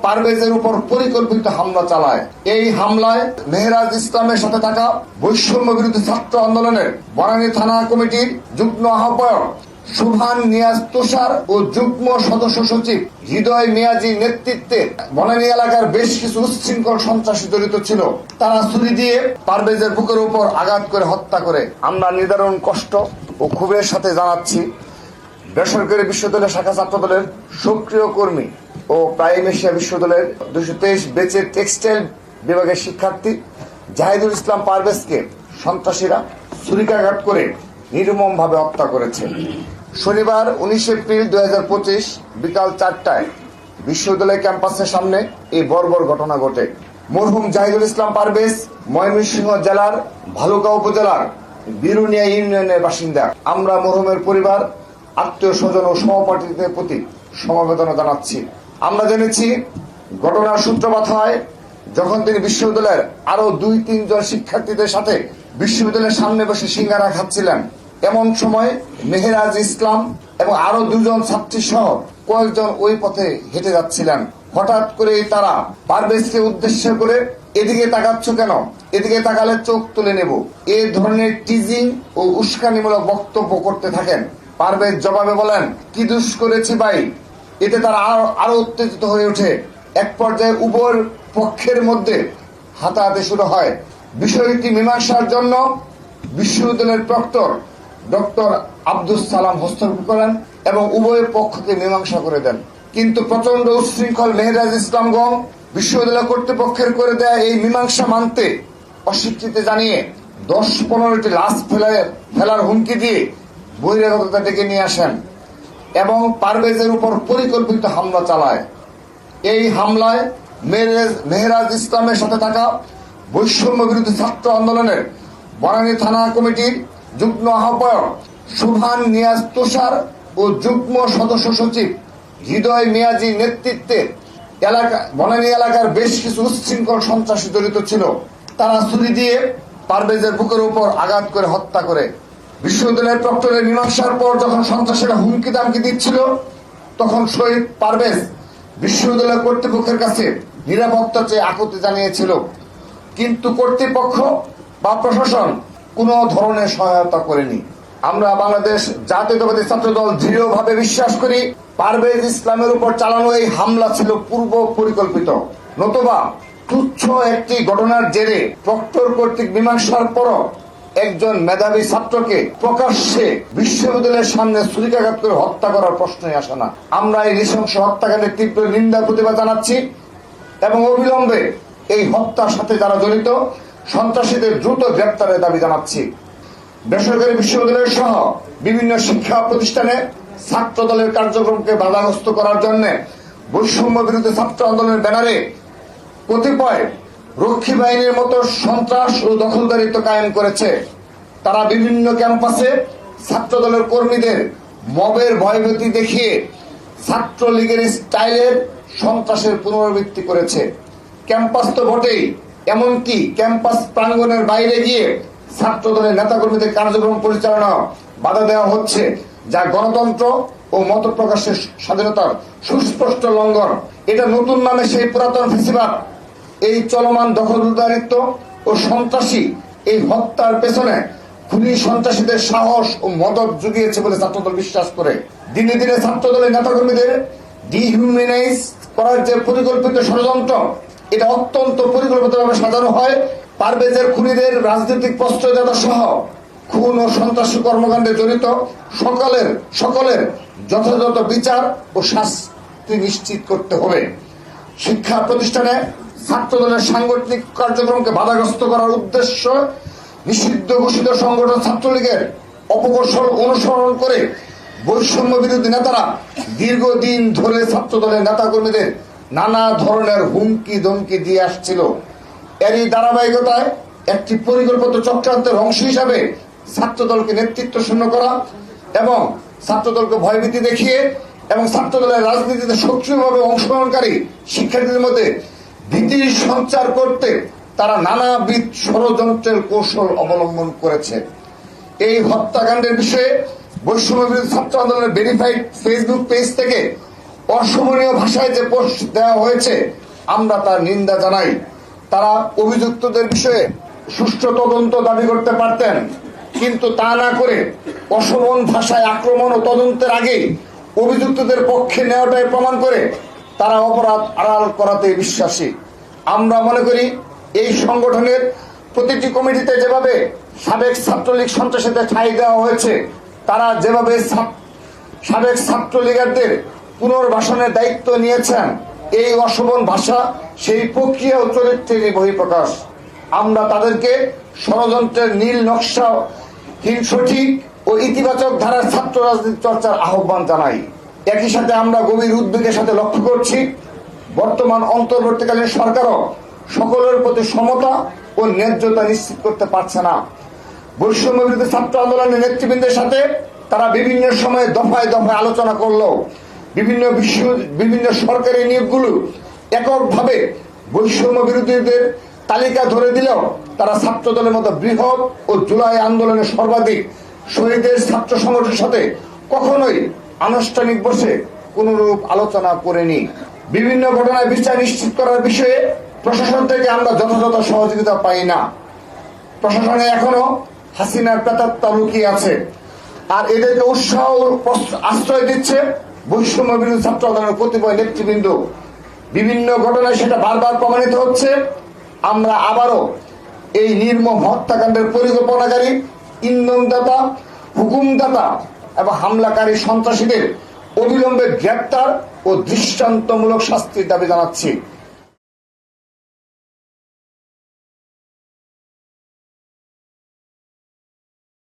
পারভেজের উপর পরিকল্পিত হামলা চালায়। এই হামলায় মেহরাজ ইসলামের সাথে থাকা বৈষম্য বিরোধী ছাত্র আন্দোলনের বনানী থানা কমিটির যুগ্ম আহ্বায়ক সুবহান নিয়াজ তুষার ও যুগ্ম সদস্য সচিব হৃদয় মিয়াজির নেতৃত্বে বনানী এলাকার বেশ কিছু উচ্ছৃঙ্খল সন্ত্রাসী জড়িত ছিল। তারা ছুরি দিয়ে পারভেজের বুকের উপর আঘাত করে হত্যা করে। আমরা নিদারুণ কষ্ট ও ক্ষোভের সাথে জানাচ্ছি বেসরকারি বিশ্ববিদ্যালয় শাখা ছাত্রদলের সক্রিয় কর্মী ও প্রাইম এশিয়া বিশ্ববিদ্যালয়ের 223 বেচের টেক্সটাইল বিভাগের শিক্ষার্থী জাহিদুল ইসলাম পারভেজকে সন্ত্রাসীরা ছুরিকাঘাত করে নির্মমভাবে হত্যা করেছে। শনিবার 19 এপ্রিল 2025 বিকাল 4টায় বিশ্ববিদ্যালয় ক্যাম্পাসের সামনে এই বর্বর ঘটনা ঘটে। মরহুম জাহিদুল ইসলাম পারভেজ ময়মনসিংহ জেলার ভালুকা উপজেলার বিরুনিয়া ইউনিয়নের বাসিন্দা। আমরা মরহুমের পরিবার, আত্মীয় স্বজন ও সহপাঠীদের প্রতি সমবেদনা জানাচ্ছি। আমরা জেনেছি ঘটনার সূত্রপাত হয় যখন তিনি বিশ্ববিদ্যালয়ের আরো 2-3 জন শিক্ষার্থীদের সাথে বিশ্ববিদ্যালয়ের সামনে বসে সিঙ্গারা খাচ্ছিলেন। এমন সময় মেহরাজ ইসলাম এবং আরো 2 জন ছাত্রী সহ কয়েকজন ওই পথে হেঁটে যাচ্ছিলেন। হঠাৎ করে তারা পারভেজকে উদ্দেশ্য করে এদিকে তাকাচ্ছ কেন, এদিকে তাকালে চোখ তুলে নেব, এই ধরনের টিজিং ও উস্কানিমূলক বক্তব্য করতে থাকেন। পারভেজ জবাবে বলেন, কি দোষ করেছি ভাই। এতে তারা আরো উত্তেজিত হয়ে ওঠে। এক পর্যায়ে উভয় পক্ষের মধ্যে হাতাহাতি শুরু হয়। বিষয়টি মীমাংসার জন্য বিশ্ববিদ্যালয়ের প্রক্টর ডক্টর আব্দুস সালাম হস্তক্ষেপ করেন এবং উভয় পক্ষকে মীমাংসা করে দেন। কিন্তু প্রচন্ড উচ্ছৃঙ্খল মেহরাজ ইসলামগণ বিশ্ববিদ্যালয় কর্তৃপক্ষের করে দেয়া এই মীমাংসা মানতে অস্বীকৃতি জানিয়ে 10-15টি লাশ ফেলার হুমকি দিয়ে বহিরাগততা ডেকে নিয়ে আসেন এবং পারভেজের উপর পরিকল্পিত হামলা চালায়। এই হামলায় মেহরাজ ইসলামের সাথে থাকা বৈষম্য বিরোধী ছাত্র আন্দোলনের বনানী থানা কমিটির যুগ্ম আহ্বায়ক সুবহান নিয়াজ তুষার ও যুগ্ম সদস্য সচিব হৃদয় মিয়াজির নেতৃত্বে বনানী এলাকার বেশ কিছু উচ্ছৃঙ্খল সন্ত্রাসী জড়িত ছিল। তারা ছুরি দিয়ে পারভেজের বুকের উপর আঘাত করে হত্যা করে। বিশ্ববিদ্যালয়ের প্রক্টরের মীমাংসার পর যখন সন্ত্রাসীরা হুমকি দামকি দিচ্ছিল, তখন শহীদ পারভেজ বিশ্ববিদ্যালয় কর্তৃপক্ষের কাছে নিরাপত্তা চেয়ে আকুতি জানিয়েছিল, কিন্তু কর্তৃপক্ষ বা প্রশাসন কোনো ধরনের সহায়তা করেনি। আমরা বাংলাদেশ জাতীয়তাবাদী ছাত্রদল দৃঢ়ভাবে বিশ্বাস করি পারভেজ ইসলামের উপর চালানো এই হামলা ছিল পূর্ব পরিকল্পিত, নতুবা তুচ্ছ একটি ঘটনার জেরে প্রক্টর কর্তৃক মীমাংসার পরও একজন মেধাবী ছাত্রকে প্রকাশ্যে বিশ্ববিদ্যালয়ের সামনে ছুরিকাঘাত করে হত্যা করার প্রশ্নই আসে না। আমরা এই নৃশংস হত্যাকাণ্ডের তীব্র নিন্দা প্রতিবাদ জানাচ্ছি এবং অবিলম্বে এই হত্যার সাথে যারা জড়িত সন্ত্রাসীদের দ্রুত গ্রেপ্তারের দাবি জানাচ্ছি। বেসরকারি বিশ্ববিদ্যালয় সহ বিভিন্ন শিক্ষা প্রতিষ্ঠানে ছাত্র দলের কার্যক্রমকে বাধাগ্রস্ত করার জন্য বৈষম্য বিরোধী ছাত্র আন্দোলনের ব্যানারে কতিপয় রক্ষী বাহিনীর মতো সন্ত্রাস ও দখলদারিত্ব কায়েম করেছে। তারা বিভিন্ন ক্যাম্পাসে ছাত্র দলের কর্মীদের মবের ভয়ভীতি দেখিয়ে ছাত্রলীগের স্টাইলের সন্ত্রাসের পুনরাবৃত্তি করেছে। ক্যাম্পাস তো বটেই, এমনকি ক্যাম্পাস প্রাঙ্গণের বাইরে গিয়ে ছাত্র দলের নেতাকর্মীদের কার্যক্রম পরিচালনা বাধা দেওয়া হচ্ছে, যা গণতন্ত্র ও মত প্রকাশের স্বাধীনতার সুস্পষ্ট লঙ্ঘন। এটা নতুন নামে সেই পুরাতন ফেসিবাদ। এই চলমান দখলদারিত্ব ও সন্ত্রাসী এই হত্যার পেছনে খুনি সন্ত্রাসীদের সাহস ও মদত জুগিয়েছে বলে ছাত্রদল বিশ্বাস করে। দিনে দিনে ছাত্রদলের নেতাকর্মীদের ডিহিউম্যানাইজ করার যে পরিকল্পিত ষড়যন্ত্র, এটা অত্যন্ত পরিকল্পিতভাবে সাজানো হয়। পারভেজের খুনিদের রাজনৈতিক প্রশ্রয়দাতা সহ খুন ও সন্ত্রাসী কর্মকাণ্ডে জড়িত সকলের যথাযথ বিচার ও শাস্তি নিশ্চিত করতে হবে। শিক্ষা প্রতিষ্ঠানে ছাত্রদলের সাংগঠনিক কার্যক্রমকে বাধাগ্রস্ত করার উদ্দেশ্য নিষিদ্ধ ঘোষিত সংগঠন ছাত্রলীগের অপকৌশল অনুসরণ করে বৈষম্য বিরোধী নেতারা দীর্ঘদিন ধরে ছাত্রদলের নেতাকর্মীদের নানা ধরনের হুমকি ধমকি দিয়ে আসছিল। এরই ধারাবাহিকতায় একটি পরিকল্পিত চক্রান্তের অংশ হিসাবে ছাত্রদলকে নেতৃত্ব শূন্য করা এবং ছাত্রদলকে ভয়ভীতি দেখিয়ে এবং ছাত্রদলের রাজনীতিতে সক্রিয়ভাবে অংশগ্রহণকারী শিক্ষার্থীদের মধ্যে ভীতির সঞ্চার করতে তারা নানাবিধ ষড়যন্ত্রের কৌশল অবলম্বন করেছে। এই হত্যাকাণ্ডের বিষয়ে বৈষম্য বিরোধী ছাত্র আন্দোলনের ভেরিফাইড ফেসবুক পেজ থেকে অশোভনীয় ভাষায় যে পোস্ট দেওয়া হয়েছে আমরা তার নিন্দা জানাই। তারা অভিযুক্তদের বিষয়ে সুষ্ঠু তদন্ত দাবি করতে পারতেন, কিন্তু তা না করে অশোভন ভাষায় আক্রমণ ও তদন্তের আগেই অভিযুক্তদের পক্ষে নেওয়াটাই প্রমাণ করে তারা অপরাধ আড়াল করাতে বিশ্বাসী। আমরা মনে করি এই সংগঠনের প্রতিটি কমিটিতে যেভাবে সাবেক ছাত্রলীগ সন্ত্রাসীদের ঠাঁই দেওয়া হয়েছে, তারা যেভাবে সাবেক ছাত্রলীগারদের পুনর্বাসনের দায়িত্ব নিয়েছেন, এই অশোভন ভাষা সেই প্রক্রিয়া ও চরিত্রের বহিঃপ্রকাশ। আমরা তাদেরকে ষড়যন্ত্রের নীল নকশাহীন সঠিক ও ইতিবাচক ধারার ছাত্র রাজনীতি চর্চার আহ্বান জানাই। একই সাথে আমরা গভীর উদ্বেগের সাথে লক্ষ্য করছি বর্তমান অন্তর্বর্তীকালীন সরকারও সকলের প্রতি সমতা ও ন্যায্যতা নিশ্চিত করতে পারছে না। বৈষম্য বিরোধী ছাত্র আন্দোলনের নেতৃবৃন্দের সাথে তারা বিভিন্ন সময়ে দফায় দফায় আলোচনা করলেও বিভিন্ন সরকারি নিয়োগগুলো এককভাবে বৈষম্য বিরোধীদের তালিকা ধরে দিলেও তারা ছাত্র দলের মতো বৃহৎ ও জুলাই আন্দোলনের সর্বাধিক শহীদের ছাত্র সংগঠনের সাথে কখনোই আনুষ্ঠানিক বসে কোনরূপ আলোচনা করেনি। বিভিন্ন ঘটনায় বিচার নিশ্চিত করার বিষয়ে প্রশাসন থেকে আমরা যথাযথ সহযোগিতা পাই না। প্রশাসনে এখনো হাসিনার প্রেতাত্মা লুকিয়ে আছে, আর এদেরকে উৎসাহ আশ্রয় দিচ্ছে বৈষম্য বিরোধী ছাত্র আন্দোলনের কতিপয় নেতৃবৃন্দ। বিভিন্ন ঘটনায় সেটা বারবার প্রমাণিত হচ্ছে। আমরা আবারও এই নির্মম হত্যাকাণ্ডের পরিকল্পনাকারী, ইন্ধনদাতা, হুকুমদাতা এবং হামলাকারী সন্ত্রাসীদের অবিলম্বে গ্রেপ্তার ও দৃষ্টান্তমূলক শাস্তির দাবি জানাচ্ছি।